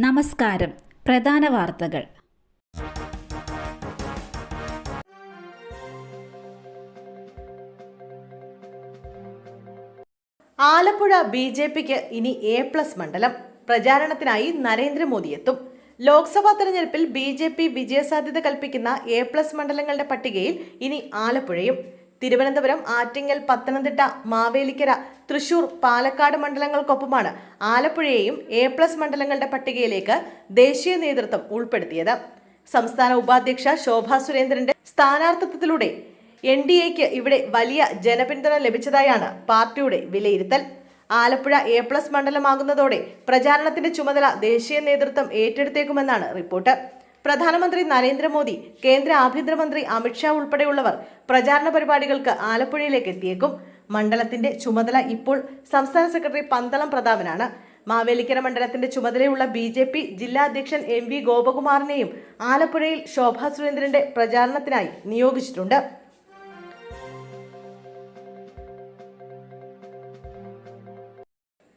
നമസ്കാരം. പ്രധാന വാർത്തകൾ. ആലപ്പുഴ ബി.ജെ.പിക്ക് ഇനി A+ മണ്ഡലം. പ്രചാരണത്തിനായി നരേന്ദ്രമോദി എത്തും. ലോക്സഭാ തെരഞ്ഞെടുപ്പിൽ ബി.ജെ.പി വിജയസാധ്യത കൽപ്പിക്കുന്ന A+ മണ്ഡലങ്ങളുടെ പട്ടികയിൽ ഇനി ആലപ്പുഴയും. തിരുവനന്തപുരം, ആറ്റിങ്ങൽ, പത്തനംതിട്ട, മാവേലിക്കര, തൃശൂർ, പാലക്കാട് മണ്ഡലങ്ങൾക്കൊപ്പമാണ് ആലപ്പുഴയെയും A+ മണ്ഡലങ്ങളുടെ പട്ടികയിലേക്ക് ദേശീയ നേതൃത്വം ഉൾപ്പെടുത്തിയത്. സംസ്ഥാന ഉപാധ്യക്ഷ ശോഭാ സുരേന്ദ്രന്റെ സ്ഥാനാർത്ഥിത്വത്തിലൂടെ NDAക്ക് ഇവിടെ വലിയ ജനപിന്തുണ ലഭിച്ചതായാണ് പാർട്ടിയുടെ വിലയിരുത്തൽ. ആലപ്പുഴ A+ മണ്ഡലമാകുന്നതോടെ പ്രചാരണത്തിന്റെ ചുമതല ദേശീയ നേതൃത്വം ഏറ്റെടുത്തേക്കുമെന്നാണ് റിപ്പോർട്ട്. പ്രധാനമന്ത്രി നരേന്ദ്രമോദി, കേന്ദ്ര ആഭ്യന്തരമന്ത്രി അമിത്ഷാ ഉൾപ്പെടെയുള്ളവർ പ്രചാരണ പരിപാടികൾക്ക് ആലപ്പുഴയിലേക്ക് എത്തിയേക്കും. മണ്ഡലത്തിന്റെ ചുമതല ഇപ്പോൾ സംസ്ഥാന സെക്രട്ടറി പന്തളം പ്രതാപനാണ്. മാവേലിക്കര മണ്ഡലത്തിന്റെ ചുമതലയുള്ള ബി.ജെ.പി ജില്ലാ അധ്യക്ഷൻ M.V. ഗോപകുമാറിനെയും ആലപ്പുഴയിൽ ശോഭാ സുരേന്ദ്രന്റെ പ്രചാരണത്തിനായി നിയോഗിച്ചിട്ടുണ്ട്.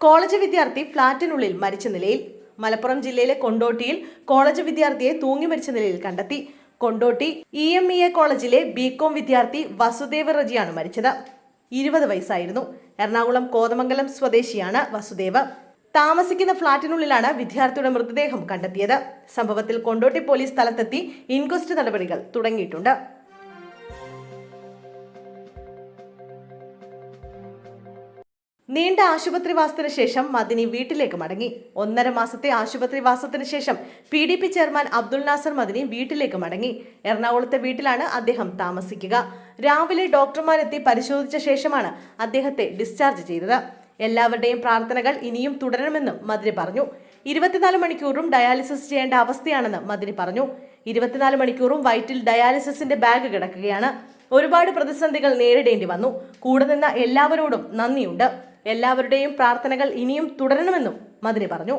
കോളേജ് വിദ്യാർത്ഥി ഫ്ളാറ്റിനുള്ളിൽ മരിച്ച നിലയിൽ. മലപ്പുറം ജില്ലയിലെ കൊണ്ടോട്ടിയിൽ കോളേജ് വിദ്യാർത്ഥിയെ തൂങ്ങി മരിച്ച നിലയിൽ കണ്ടെത്തി. കൊണ്ടോട്ടി EMEA കോളേജിലെ B.Com വിദ്യാർത്ഥി വസുദേവ് റജിയാണ് മരിച്ചത്. 20 വയസ്സായിരുന്നു. എറണാകുളം കോതമംഗലം സ്വദേശിയാണ് വസുദേവ്. താമസിക്കുന്ന ഫ്ളാറ്റിനുള്ളിലാണ് വിദ്യാർത്ഥിയുടെ മൃതദേഹം കണ്ടെത്തിയത്. സംഭവത്തിൽ കൊണ്ടോട്ടി പോലീസ് സ്ഥലത്തെത്തി ഇൻക്വസ്റ്റ് നടപടികൾ തുടങ്ങിയിട്ടുണ്ട്. നീണ്ട ആശുപത്രിവാസത്തിന് ശേഷം മദിനി വീട്ടിലേക്ക് മടങ്ങി. 1.5 മാസത്തെ ആശുപത്രിവാസത്തിന് ശേഷം PDP ചെയർമാൻ അബ്ദുൽ നാസർ മദിനി വീട്ടിലേക്ക് മടങ്ങി. എറണാകുളത്തെ വീട്ടിലാണ് അദ്ദേഹം താമസിക്കുക. രാവിലെ ഡോക്ടർമാരെത്തി പരിശോധിച്ച ശേഷമാണ് അദ്ദേഹത്തെ ഡിസ്ചാർജ് ചെയ്തത്. എല്ലാവരുടെയും പ്രാർത്ഥനകൾ ഇനിയും തുടരണമെന്നും മദിനി പറഞ്ഞു. 24 മണിക്കൂറും ഡയാലിസിസ് ചെയ്യേണ്ട അവസ്ഥയാണെന്ന് മദിനി പറഞ്ഞു. 24 മണിക്കൂറും വയറ്റിൽ ഡയാലിസിസിന്റെ ബാഗ് കിടക്കുകയാണ്. ഒരുപാട് പ്രതിസന്ധികൾ നേരിടേണ്ടി വന്നു. കൂടെ നിന്ന എല്ലാവരോടും നന്ദിയുണ്ട്. എല്ലാവരുടെയും പ്രാർത്ഥനകൾ ഇനിയും തുടരണമെന്നും മദിനി പറഞ്ഞു.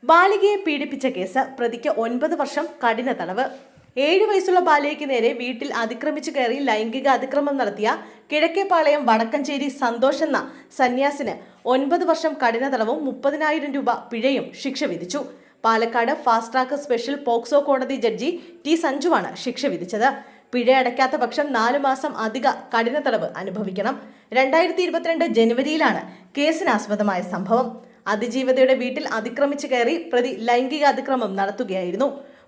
ബാലികയെ പീഡിപ്പിച്ച കേസ്. പ്രതിക്ക് 9 വർഷം കഠിന തടവ്. 7 വയസ്സുള്ള ബാലികയ്ക്ക് നേരെ വീട്ടിൽ അതിക്രമിച്ചു കയറി ലൈംഗിക അതിക്രമം നടത്തിയ കിഴക്കേപ്പാളയം വടക്കഞ്ചേരി സന്തോഷ് എന്ന സന്യാസിന് 9 വർഷം കഠിന തടവും 30,000 രൂപ പിഴയും ശിക്ഷ വിധിച്ചു. Palakkad fast track special POCSO കോടതി ജഡ്ജി T. സഞ്ജുവാണ് ശിക്ഷ വിധിച്ചത്. പിഴ അടയ്ക്കാത്ത പക്ഷം 4 മാസം അധിക കഠിന തടവ് അനുഭവിക്കണം. 2022 ജനുവരിയിലാണ് കേസിനാസ്പദമായ സംഭവം. അതിജീവതയുടെ വീട്ടിൽ അതിക്രമിച്ചു കയറി പ്രതി ലൈംഗിക അതിക്രമം നടത്തുകയായിരുന്നു.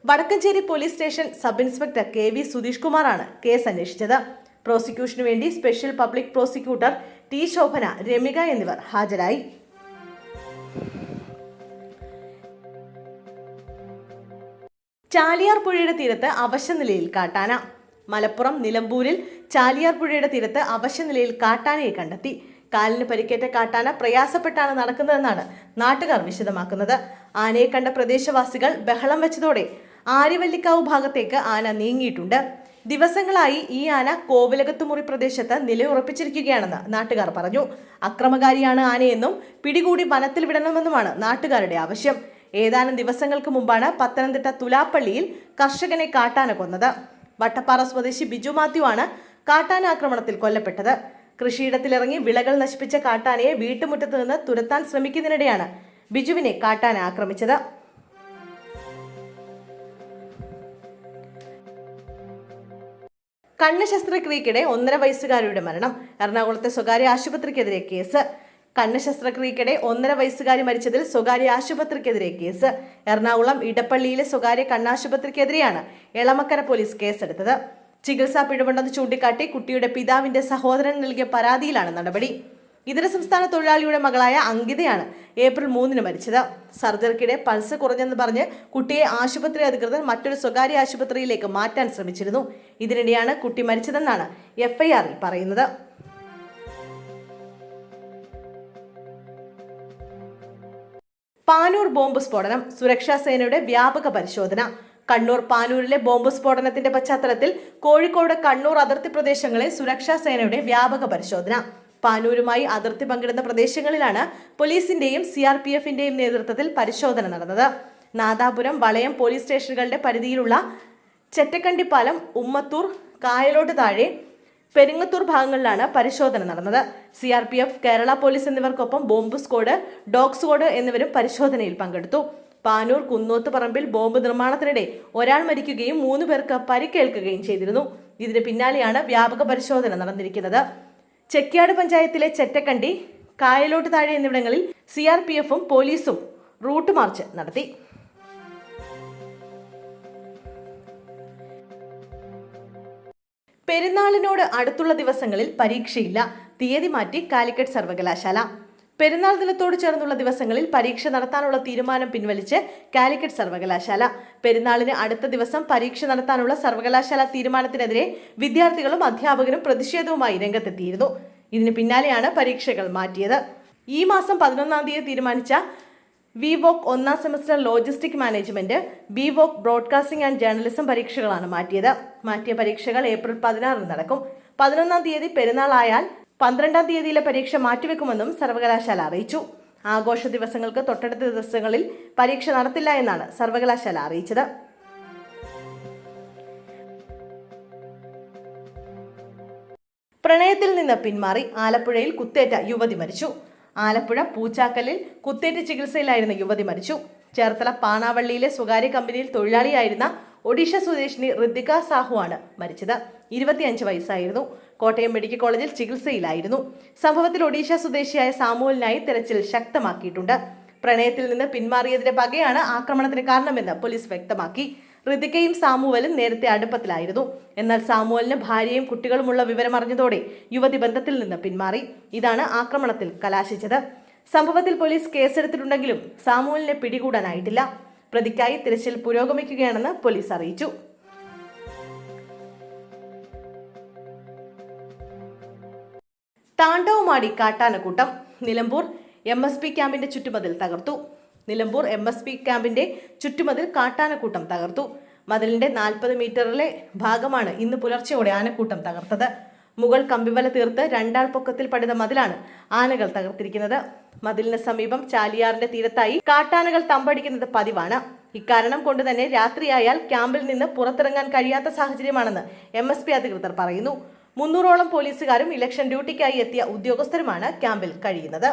Vadakkanchery police station sub inspector KV Sudheesh കുമാറാണ് കേസ് അന്വേഷിച്ചത്. പ്രോസിക്യൂഷനു വേണ്ടി special public prosecutor T. Shobhana, Ramika എന്നിവർ ഹാജരായി. ചാലിയാർ പുഴയുടെ തീരത്ത് അവശ്യനിലയിൽ കാട്ടാന. മലപ്പുറം നിലമ്പൂരിൽ ചാലിയാർ പുഴയുടെ തീരത്ത് അവശ്യനിലയിൽ കാട്ടാനയെ കണ്ടെത്തി. കാലിന് പരിക്കേറ്റ കാട്ടാന പ്രയാസപ്പെട്ടാണ് നടക്കുന്നതെന്നാണ് നാട്ടുകാർ വിശദമാക്കുന്നത്. ആനയെ കണ്ട പ്രദേശവാസികൾ ബഹളം വെച്ചതോടെ ആര്യവല്ലിക്കാവ് ഭാഗത്തേക്ക് ആന നീങ്ങിയിട്ടുണ്ട്. ദിവസങ്ങളായി ഈ ആന കോവിലകത്തുമുറി പ്രദേശത്ത് നിലയുറപ്പിച്ചിരിക്കുകയാണെന്ന് നാട്ടുകാർ പറഞ്ഞു. അക്രമകാരിയാണ് ആനയെന്നും പിടികൂടി വനത്തിൽ വിടണമെന്നുമാണ് നാട്ടുകാരുടെ ആവശ്യം. ഏതാനും ദിവസങ്ങൾക്ക് മുമ്പാണ് പത്തനംതിട്ട തുലാപ്പള്ളിയിൽ കർഷകനെ കാട്ടാന കൊന്നത്. വട്ടപ്പാറ സ്വദേശി ബിജു മാത്യു ആണ് കാട്ടാന ആക്രമണത്തിൽ കൊല്ലപ്പെട്ടത്. കൃഷിയിടത്തിലിറങ്ങി വിളകൾ നശിപ്പിച്ച കാട്ടാനയെ വീട്ടുമുറ്റത്ത് നിന്ന് തുരത്താൻ ശ്രമിക്കുന്നതിനിടെയാണ് ബിജുവിനെ കാട്ടാന ആക്രമിച്ചത്. കണ്ണ് ശസ്ത്രക്രിയക്കിടെ 1.5 വയസ്സുകാരിയുടെ മരണം. എറണാകുളത്തെ സ്വകാര്യ ആശുപത്രിക്കെതിരെ കേസ്. കണ്ണ് ശസ്ത്രക്രിയക്കിടെ 1.5 വയസ്സുകാരി മരിച്ചതിൽ സ്വകാര്യ ആശുപത്രിക്കെതിരെ കേസ്. എറണാകുളം ഇടപ്പള്ളിയിലെ സ്വകാര്യ കണ്ണാശുപത്രിക്കെതിരെയാണ് എളമക്കര പോലീസ് കേസെടുത്തത്. ചികിത്സാ പിഴവുണ്ടെന്ന് ചൂണ്ടിക്കാട്ടി കുട്ടിയുടെ പിതാവിന്റെ സഹോദരൻ നൽകിയ പരാതിയിലാണ് നടപടി. ഇതര സംസ്ഥാന തൊഴിലാളിയുടെ മകളായ അങ്കിതയാണ് ഏപ്രിൽ 3 മരിച്ചത്. സർജറിക്കിടെ പൾസ് കുറഞ്ഞെന്ന് പറഞ്ഞ് കുട്ടിയെ ആശുപത്രി അധികൃതർ മറ്റൊരു സ്വകാര്യ ആശുപത്രിയിലേക്ക് മാറ്റാൻ ശ്രമിച്ചിരുന്നു. ഇതിനിടെയാണ് കുട്ടി മരിച്ചതെന്നാണ് FIR-ൽ പറയുന്നത്. പാനൂർ ബോംബ് സ്ഫോടനം. സുരക്ഷാ സേനയുടെ വ്യാപക പരിശോധന. കണ്ണൂർ പാനൂരിലെ ബോംബ് സ്ഫോടനത്തിന്റെ പശ്ചാത്തലത്തിൽ കോഴിക്കോട് കണ്ണൂർ അതിർത്തി പ്രദേശങ്ങളിൽ സുരക്ഷാ സേനയുടെ വ്യാപക പരിശോധന. പാനൂരുമായി അതിർത്തി പങ്കിടുന്ന പ്രദേശങ്ങളിലാണ് പോലീസിന്റെയും CRPF-ന്റെയും നേതൃത്വത്തിൽ പരിശോധന നടന്നത്. നാദാപുരം, വളയം പോലീസ് സ്റ്റേഷനുകളുടെ പരിധിയിലുള്ള ചെറ്റക്കണ്ടിപ്പാലം, ഉമ്മത്തൂർ, കായലോട്ട് താഴെ, പെരിങ്ങത്തൂർ ഭാഗങ്ങളിലാണ് പരിശോധന നടന്നത്. CRPF, കേരള പോലീസ് എന്നിവർക്കൊപ്പം ബോംബ് സ്ക്വാഡ്, ഡോഗ് സ്ക്വാഡ് എന്നിവരും പരിശോധനയിൽ പങ്കെടുത്തു. പാനൂർ കുന്നോത്ത് പറമ്പിൽ ബോംബ് നിർമ്മാണത്തിനിടെ ഒരാൾ മരിക്കുകയും 3 പേർക്ക് പരിക്കേൽക്കുകയും ചെയ്തിരുന്നു. ഇതിന് പിന്നാലെയാണ് വ്യാപക പരിശോധന നടന്നിരിക്കുന്നത്. ചെക്യാട് പഞ്ചായത്തിലെ ചെറ്റക്കണ്ടി, കായലോട്ട് താഴെ എന്നിവിടങ്ങളിൽ CRPFും പോലീസും റൂട്ട് മാർച്ച് നടത്തി. പെരുന്നാളിനോട് അടുത്തുള്ള ദിവസങ്ങളിൽ പരീക്ഷയില്ല. തീയതി മാറ്റി കാലിക്കറ്റ് സർവകലാശാല. പെരുന്നാൾ ദിനത്തോട് ചേർന്നുള്ള ദിവസങ്ങളിൽ പരീക്ഷ നടത്താനുള്ള തീരുമാനം പിൻവലിച്ച് കാലിക്കറ്റ് സർവകലാശാല. പെരുന്നാളിന് അടുത്ത ദിവസം പരീക്ഷ നടത്താനുള്ള സർവകലാശാല തീരുമാനത്തിനെതിരെ വിദ്യാർത്ഥികളും അധ്യാപകരും പ്രതിഷേധവുമായി രംഗത്തെത്തിയിരുന്നു. ഇതിന് പിന്നാലെയാണ് പരീക്ഷകൾ മാറ്റിയത്. ഈ മാസം 11-ാം തീയതി തീരുമാനിച്ച VWOC 1ാം semester logistic management, BWOC broadcasting and journalism പരീക്ഷകളാണ് മാറ്റിയത്. മാറ്റിയ പരീക്ഷകൾ ഏപ്രിൽ 16-ന് നടക്കും. 11-ാം തീയതി പെരുന്നാളായാൽ 12-ാം തീയതിയിലെ പരീക്ഷ മാറ്റിവെക്കുമെന്നും സർവകലാശാല അറിയിച്ചു. ആഘോഷ ദിവസങ്ങൾക്ക് തൊട്ടടുത്ത ദിവസങ്ങളിൽ പരീക്ഷ നടത്തില്ല എന്നാണ് സർവകലാശാല അറിയിച്ചത്. പ്രണയത്തിൽ നിന്ന് പിന്മാറി ആലപ്പുഴയിൽ കുത്തേറ്റ യുവതി മരിച്ചു. ആലപ്പുഴ പൂച്ചാക്കലിൽ കുത്തേറ്റ് ചികിത്സയിലായിരുന്ന യുവതി മരിച്ചു. ചേർത്തല പാണാവള്ളിയിലെ സ്വകാര്യ കമ്പനിയിൽ തൊഴിലാളിയായിരുന്ന ഒഡീഷ സ്വദേശിനി ഋതിക സാഹുവാണ് മരിച്ചത്. 25 വയസ്സായിരുന്നു. കോട്ടയം മെഡിക്കൽ കോളേജിൽ ചികിത്സയിലായിരുന്നു. സംഭവത്തിൽ ഒഡീഷ സ്വദേശിയായ സാമുവലിനായി തെരച്ചിൽ ശക്തമാക്കിയിട്ടുണ്ട്. പ്രണയത്തിൽ നിന്ന് പിന്മാറിയതിന്റെ പകയാണ് ആക്രമണത്തിന് കാരണമെന്ന് പോലീസ് വ്യക്തമാക്കി. ഋതികയും സാമുവലും നേരത്തെ അടുപ്പത്തിലായിരുന്നു. എന്നാൽ സാമുവലിന് ഭാര്യയും കുട്ടികളുമുള്ള വിവരമറിഞ്ഞതോടെ യുവതി ബന്ധത്തിൽ നിന്ന് പിന്മാറി. ഇതാണ് ആക്രമണത്തിൽ കലാശിച്ചത്. സംഭവത്തിൽ പോലീസ് കേസെടുത്തിട്ടുണ്ടെങ്കിലും സാമുവലിനെ പിടികൂടാനായിട്ടില്ല. പ്രതിക്കായി തിരച്ചിൽ പുരോഗമിക്കുകയാണെന്ന് പോലീസ് അറിയിച്ചു. താണ്ഡവമാടി കാട്ടാനക്കൂട്ടം. നിലമ്പൂർ MSP ക്യാമ്പിന്റെ ചുറ്റുമതിൽ തകർത്തു. നിലമ്പൂർ MSP ക്യാമ്പിന്റെ ചുറ്റുമതിൽ കാട്ടാനക്കൂട്ടം തകർത്തു. മതിലിന്റെ 40 മീറ്ററിലെ ഭാഗമാണ് ഇന്ന് പുലർച്ചെയോടെ ആനക്കൂട്ടം തകർത്തത്. മുകൾ കമ്പിവല തീർത്ത് 2 ആൾ പൊക്കത്തിൽ പണിത മതിലാണ് ആനകൾ തകർത്തിരിക്കുന്നത്. മതിലിന് സമീപം ചാലിയാറിന്റെ തീരത്തായി കാട്ടാനകൾ തമ്പടിക്കുന്നത് പതിവാണ്. ഇക്കാരണം കൊണ്ട് തന്നെ രാത്രിയായാൽ ക്യാമ്പിൽ നിന്ന് പുറത്തിറങ്ങാൻ കഴിയാത്ത സാഹചര്യമാണെന്ന് MSP അധികൃതർ പറയുന്നു. 300ഓളം പോലീസുകാരും ഇലക്ഷൻ ഡ്യൂട്ടിക്കായി എത്തിയ ഉദ്യോഗസ്ഥരുമാണ് ക്യാമ്പിൽ കഴിയുന്നത്.